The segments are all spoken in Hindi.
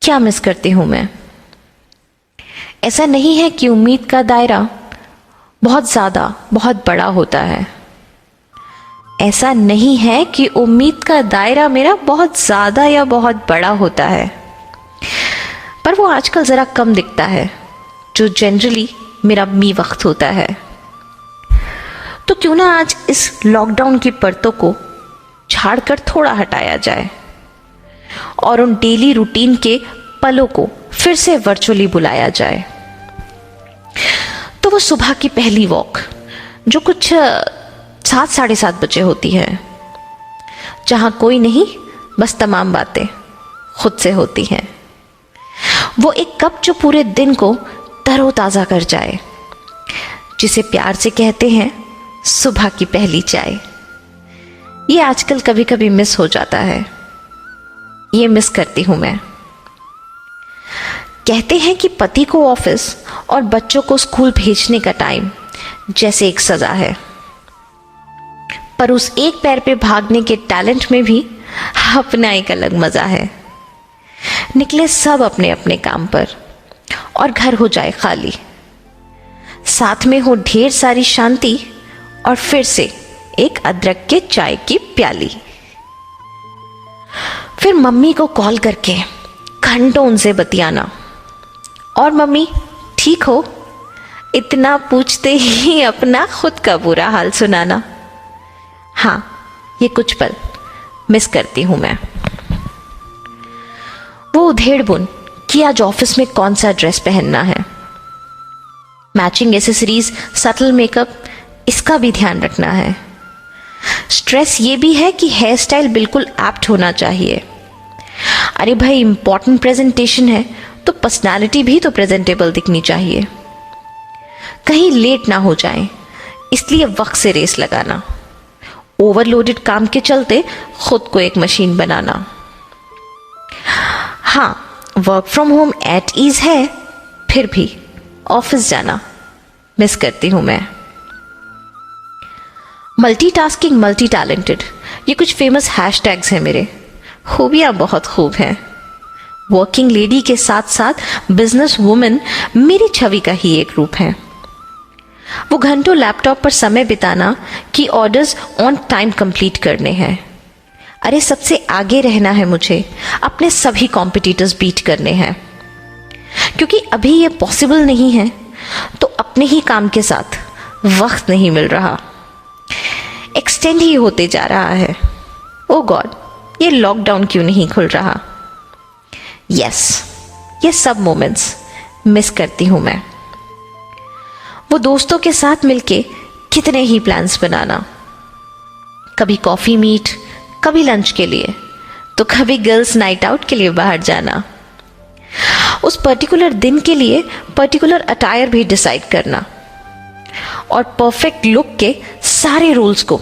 क्या मिस करती हूं मैं? ऐसा नहीं है कि उम्मीद का दायरा बहुत ज़्यादा, बहुत बड़ा होता है। ऐसा नहीं है कि उम्मीद का दायरा मेरा बहुत ज़्यादा या बहुत बड़ा होता है, पर वो आजकल ज़रा कम दिखता है, जो जनरली मेरा मी वक्त होता है। तो क्यों ना आज इस लॉकडाउन की परतों को झाड़कर थोड़ा हटाया जाए और उन डेली रूटीन के पलों को फिर से वर्चुअली बुलाया जाए। तो वो सुबह की पहली वॉक जो कुछ 7-7:30 बजे होती है, जहां कोई नहीं, बस तमाम बातें खुद से होती हैं। वो एक कप जो पूरे दिन को तरोताजा कर जाए, जिसे प्यार से कहते हैं सुबह की पहली चाय। ये आजकल कभी कभी मिस हो जाता है। ये मिस करती हूं मैं। कहते हैं कि पति को ऑफिस और बच्चों को स्कूल भेजने का टाइम जैसे एक सजा है, पर उस एक पैर पे भागने के टैलेंट में भी अपना एक अलग मजा है। निकले सब अपने अपने काम पर और घर हो जाए खाली, साथ में हो ढेर सारी शांति और फिर से एक अदरक के चाय की प्याली। फिर मम्मी को कॉल करके घंटों उनसे बतियाना और मम्मी ठीक हो इतना पूछते ही अपना खुद का बुरा हाल सुनाना। हाँ, ये कुछ पल मिस करती हूं मैं। वो उधेड़-बुन कि आज ऑफिस में कौन सा ड्रेस पहनना है, मैचिंग एसेसरीज, सटल मेकअप, इसका भी ध्यान रखना है। स्ट्रेस ये भी है कि हेयर स्टाइल बिल्कुल एप्ट होना चाहिए। अरे भाई, इंपॉर्टेंट प्रेजेंटेशन है तो पर्सनालिटी भी तो प्रेजेंटेबल दिखनी चाहिए। कहीं लेट ना हो जाए इसलिए वक्त से रेस लगाना, ओवरलोडेड काम के चलते खुद को एक मशीन बनाना। हाँ, work from home at ease है, फिर भी ऑफिस जाना मिस करती हूं मैं। मल्टीटास्किंग, मल्टी टैलेंटेड, ये कुछ फेमस हैशटैग्स हैं मेरे। खूबियां बहुत खूब हैं। वर्किंग लेडी के साथ साथ बिजनेस वुमन मेरी छवि का ही एक रूप है। वो घंटों लैपटॉप पर समय बिताना कि ऑर्डर्स ऑन टाइम कंप्लीट करने हैं। अरे सबसे आगे रहना है मुझे, अपने सभी कॉम्पिटिटर्स बीट करने हैं। क्योंकि अभी ये पॉसिबल नहीं है तो अपने ही काम के साथ वक्त नहीं मिल रहा, एक्सटेंड ही होते जा रहा है। ओ गॉड, ये लॉकडाउन क्यों नहीं खुल रहा? यस, ये सब मोमेंट्स मिस करती हूं मैं। वो दोस्तों के साथ मिलके कितने ही प्लान्स बनाना, कभी कॉफी मीट, कभी लंच के लिए, तो कभी गर्ल्स नाइट आउट के लिए बाहर जाना। उस पर्टिकुलर दिन के लिए पर्टिकुलर अटायर भी डिसाइड करना और परफेक्ट लुक के सारे रूल्स को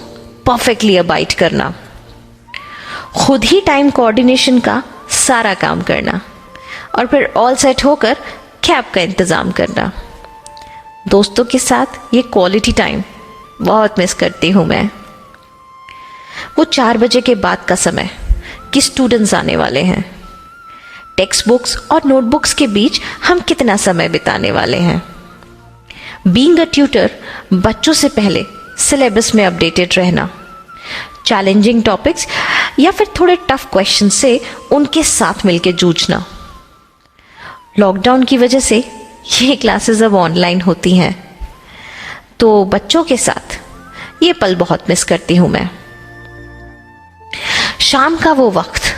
परफेक्टली अबाइड करना। खुद ही टाइम कोऑर्डिनेशन का सारा काम करना और फिर ऑल सेट होकर कैब का इंतजाम करना। दोस्तों के साथ ये क्वालिटी टाइम बहुत मिस करती हूं मैं। वो 4 बजे के बाद का समय कि स्टूडेंट्स आने वाले हैं, टेक्स्ट बुक्स और नोटबुक्स के बीच हम कितना समय बिताने वाले हैं। बीइंग अ ट्यूटर, बच्चों से पहले सिलेबस में अपडेटेड रहना, चैलेंजिंग टॉपिक्स या फिर थोड़े टफ क्वेश्चन से उनके साथ मिलकर जूझना। लॉकडाउन की वजह से ये क्लासेस अब ऑनलाइन होती हैं, तो बच्चों के साथ ये पल बहुत मिस करती हूं मैं। शाम का वो वक्त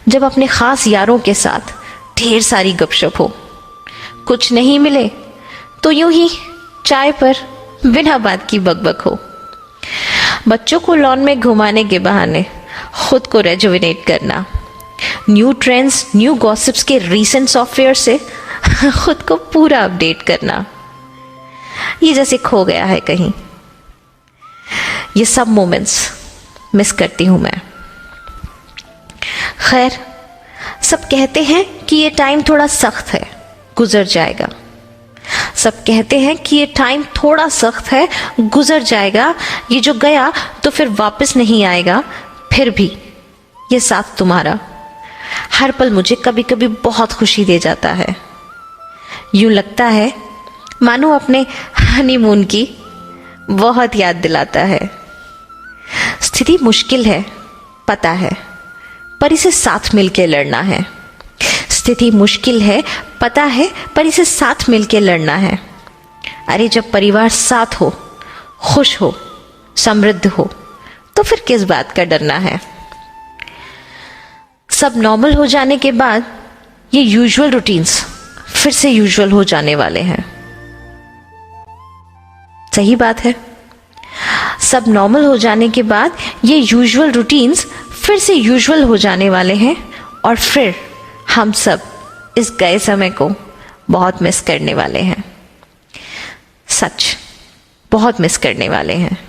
जब अपने खास यारों के साथ ढेर सारी गपशप हो, कुछ नहीं मिले तो यूं ही चाय पर बिना बात की बकबक हो, बच्चों को लॉन में घुमाने के बहाने खुद को रेजुविनेट करना, न्यू ट्रेंड्स, न्यू गॉसिप्स के रीसेंट सॉफ्टवेयर से खुद को पूरा अपडेट करना, ये जैसे खो गया है कहीं। ये सब मोमेंट्स मिस करती हूं मैं। खैर, सब कहते हैं कि ये टाइम थोड़ा सख्त है, गुजर जाएगा। सब कहते हैं कि ये टाइम थोड़ा सख्त है, गुजर जाएगा। ये जो गया तो फिर वापस नहीं आएगा। फिर भी ये साथ तुम्हारा हर पल मुझे कभी कभी बहुत खुशी दे जाता है। यूं लगता है मानो अपने हनीमून की बहुत याद दिलाता है। स्थिति मुश्किल है, पता है, पर इसे साथ मिलकर लड़ना है। स्थिति मुश्किल है, पता है, पर इसे साथ मिलकर लड़ना है। अरे जब परिवार साथ हो, खुश हो, समृद्ध हो, तो फिर किस बात का डरना है। सब नॉर्मल हो जाने के बाद ये यूजुअल रूटीन्स फिर से यूजुअल हो जाने वाले हैं। सही बात है। सब नॉर्मल हो जाने के बाद ये यूजुअल रूटीन्स फिर से यूजुअल हो जाने वाले हैं और फिर हम सब इस गए समय को बहुत मिस करने वाले हैं। सच, बहुत मिस करने वाले हैं।